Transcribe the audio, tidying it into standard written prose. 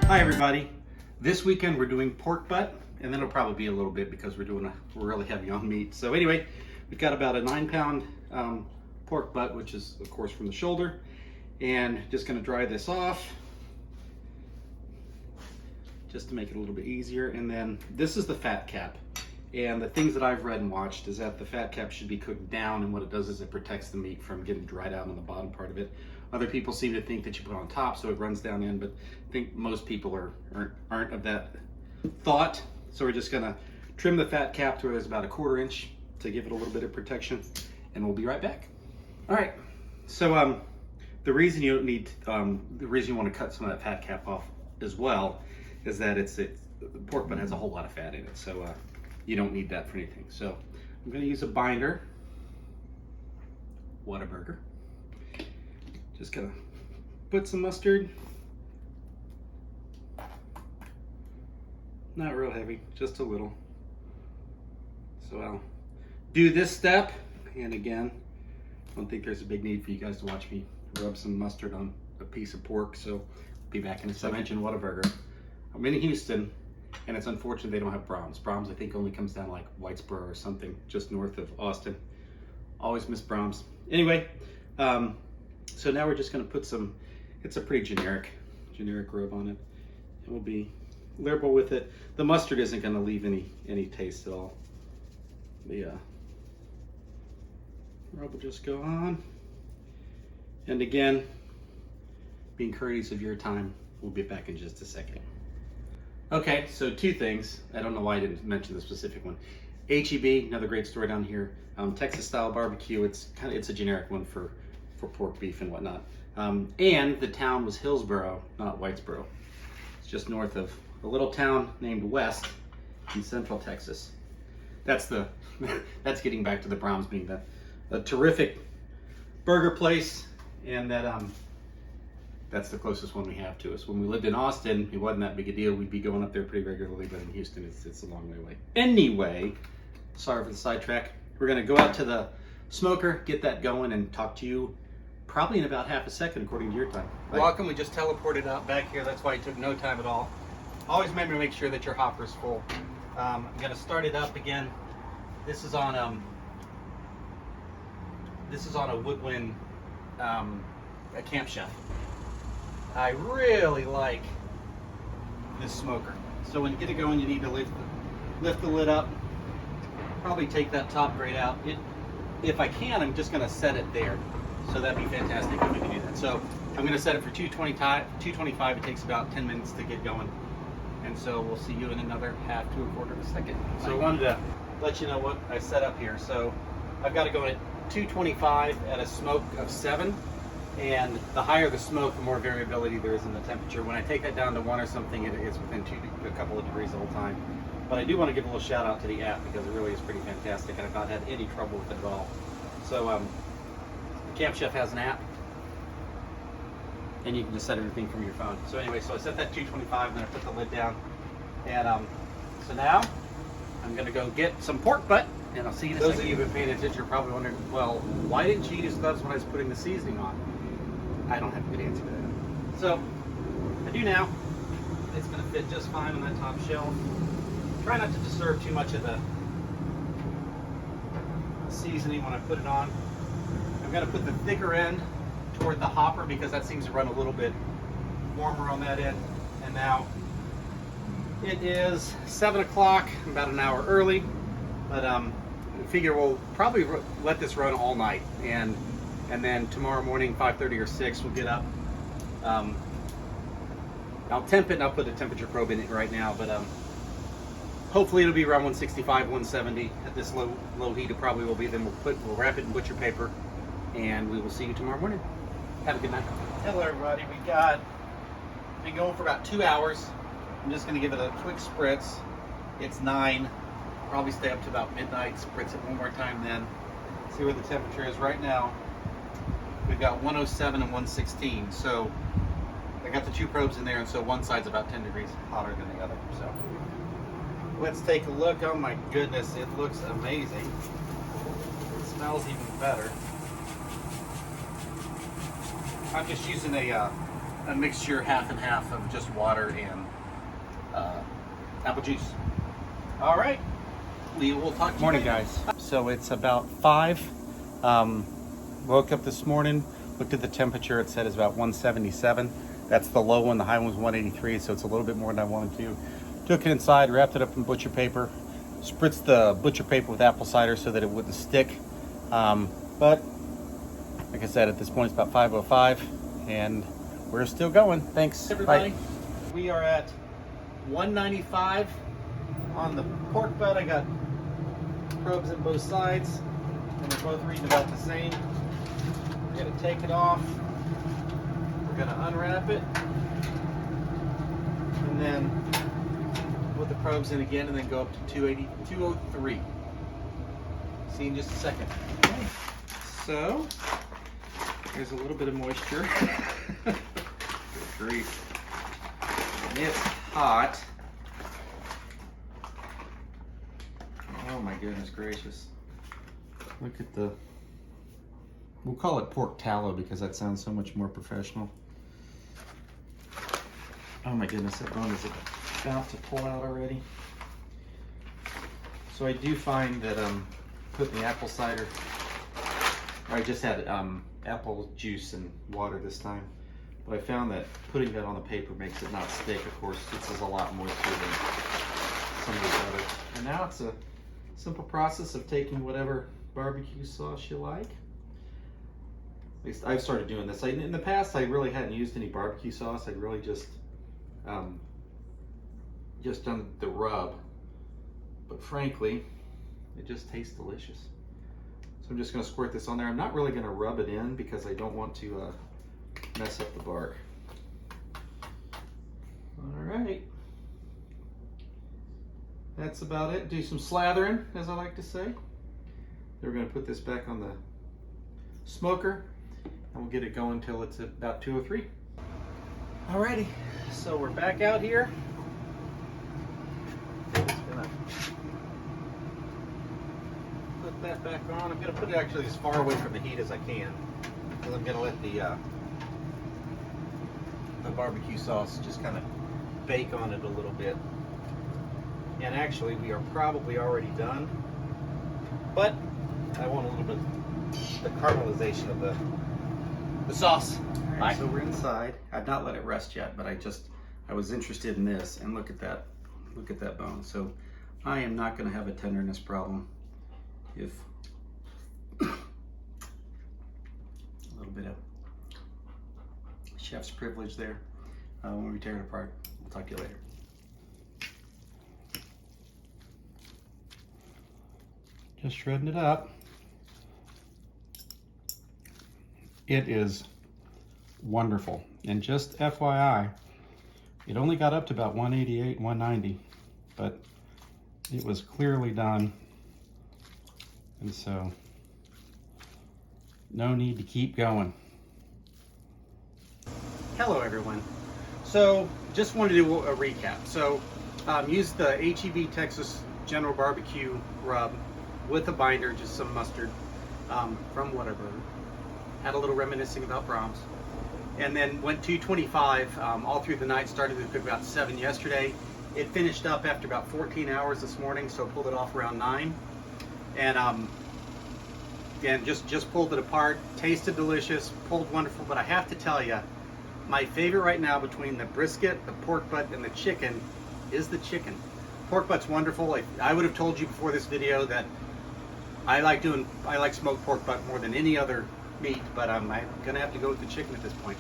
Hi everybody. This weekend we're doing pork butt, and then it'll probably be a little bit because we're really heavy on meat. So anyway, we've got about a 9-pound pork butt, which is of course from the shoulder, and just going to dry this off just to make it a little bit easier. And then this is the fat cap, and the things that I've read and watched is that the fat cap should be cooked down, and what it does is it protects the meat from getting dried out on the bottom part of it. Other people seem to think that you put it on top so it runs down in, but I think most people aren't of that thought. So we're just gonna trim the fat cap to where there's about a 1/4 inch to give it a little bit of protection, and we'll be right back. All right, so the reason you don't need, the reason you want to cut some of that fat cap off as well is that the pork butt has a whole lot of fat in it, so you don't need that for anything. So I'm gonna use a binder, Whataburger. Just gonna put some mustard. Not real heavy, just a little. So I'll do this step, and again, I don't think there's a big need for you guys to watch me rub some mustard on a piece of pork, so I'll be back in a second. I mentioned Whataburger. I'm in Houston, and it's unfortunate they don't have Brahms. Brahms, I think, only comes down like Whitesboro or something, just north of Austin. Always miss Brahms. Anyway, so now we're just going to put some, it's a pretty generic rub on it, and we'll be liberal with it. The mustard isn't going to leave any taste at all. The rub will just go on. And again, being courteous of your time, we'll be back in just a second. Okay, so 2 things. I don't know why I didn't mention the specific one. H-E-B, another great store down here. Texas style barbecue. It's a generic one for pork beef and whatnot. And the town was Hillsboro, not Whitesboro. It's just north of a little town named West in central Texas. That's getting back to the Brahms being a terrific burger place, and that's the closest one we have to us. When we lived in Austin, it wasn't that big a deal. We'd be going up there pretty regularly, but in Houston, it's a long way away. Anyway, sorry for the sidetrack. We're gonna go out to the smoker, get that going, and talk to you probably in about half a second, according to your time. Welcome, we just teleported out back here. That's why it took no time at all. Always remember to make sure that your hopper's full. I'm gonna start it up again. This is on a Woodwind, a Camp Chef. I really like this smoker. So when you get it going, you need to lift the lid up. Probably take that top grate out. If I can, I'm just gonna set it there. So that'd be fantastic if we can do that. So I'm gonna set it for 225. It takes about 10 minutes to get going. And so we'll see you in another half to a quarter of a second. So I wanted to let you know what I set up here. So I've got to go at 225 at a smoke of 7. And the higher the smoke, the more variability there is in the temperature. When I take that down to 1 or something, it's within a couple of degrees the whole time. But I do want to give a little shout out to the app because it really is pretty fantastic. I've not had any trouble with it at all. So Camp Chef has an app, and you can just set everything from your phone. So anyway, so I set that 225, and then I put the lid down. And so now I'm going to go get some pork butt, and I'll see you in a second. Those of you who've been paying attention are probably wondering, well, why didn't you use gloves when I was putting the seasoning on? I don't have a good answer to that. So I do now. It's going to fit just fine on that top shelf. Try not to disturb too much of the seasoning when I put it on. I'm going to put the thicker end toward the hopper because that seems to run a little bit warmer on that end. And now it is 7 o'clock, about an hour early, but I figure we'll probably let this run all night, and then tomorrow morning, 5:30 or 6, we'll get up. I'll temp it, and I'll put a temperature probe in it right now, but hopefully it'll be around 165, 170 at this low heat. It probably will be. Then we'll wrap it in butcher paper, and we will see you tomorrow morning. Have a good night. Hello everybody. Been going for about 2 hours. I'm just going to give it a quick spritz. It's 9. Probably stay up to about midnight. Spritz it one more time, then see where the temperature is right now. We've got 107 and 116. So I got the 2 probes in there, and so one side's about 10 degrees hotter than the other. So let's take a look. Oh my goodness, it looks amazing. It smells even better. I'm just using a a mixture half and half of just water and apple juice. All right, we will talk to you Morning, later. guys. So it's about 5. Woke up this morning, looked at the temperature. It said it's about 177. That's the low one. The high one was 183, so it's a little bit more than I wanted to. Took it inside, wrapped it up in butcher paper, spritzed the butcher paper with apple cider so that it wouldn't stick. But like I said, at this point it's about 5:05, and we're still going. Thanks, Everybody, Bye. we are at 195 on the pork butt. I got probes at both sides, and they're both reading about the same. We're gonna take it off. We're gonna unwrap it, and then put the probes in again, and then go up to 280, 203. See you in just a second. Okay. So there's a little bit of moisture. Good grief. And it's hot. Oh my goodness gracious. Look at the, we'll call it pork tallow because that sounds so much more professional. Oh my goodness, that bone is about to pull out already. So I do find that putting the apple cider, I just had apple juice and water this time, but I found that putting that on the paper makes it not stick. Of course, this is a lot moister than some of these others. And now it's a simple process of taking whatever barbecue sauce you like. At least I've started doing this. In the past, I really hadn't used any barbecue sauce. I'd really just done the rub. But frankly, it just tastes delicious. So I'm just going to squirt this on there. I'm not really going to rub it in because I don't want to mess up the bark. All right. That's about it. Do some slathering, as I like to say. Then we're going to put this back on the smoker, and we'll get it going until it's about 203. Alrighty, so we're back out here. Just gonna put that back on. I'm gonna put it actually as far away from the heat as I can, because I'm gonna let the barbecue sauce just kind of bake on it a little bit. And actually, we are probably already done, but I want a little bit the caramelization of the sauce. All right, so we're inside. I've not let it rest yet, but I was interested in this, and look at that bone. So I am not going to have a tenderness problem if a little bit of chef's privilege there. When we tear it apart, we'll talk to you later. Just shredding it up. It is wonderful. And just FYI, it only got up to about 188, 190, but it was clearly done. And so, no need to keep going. Hello everyone. So, just wanted to do a recap. So, use the HEB Texas General Barbecue rub with a binder, just some mustard from Whataburger. Had a little reminiscing about Brahms. And then went 225 all through the night. Started to cook about 7 yesterday. It finished up after about 14 hours this morning, so pulled it off around 9. And again, just pulled it apart. Tasted delicious, pulled wonderful. But I have to tell you, my favorite right now between the brisket, the pork butt, and the chicken is the chicken. Pork butt's wonderful. I would have told you before this video that I like smoked pork butt more than any other meat, but I'm gonna have to go with the chicken at this point.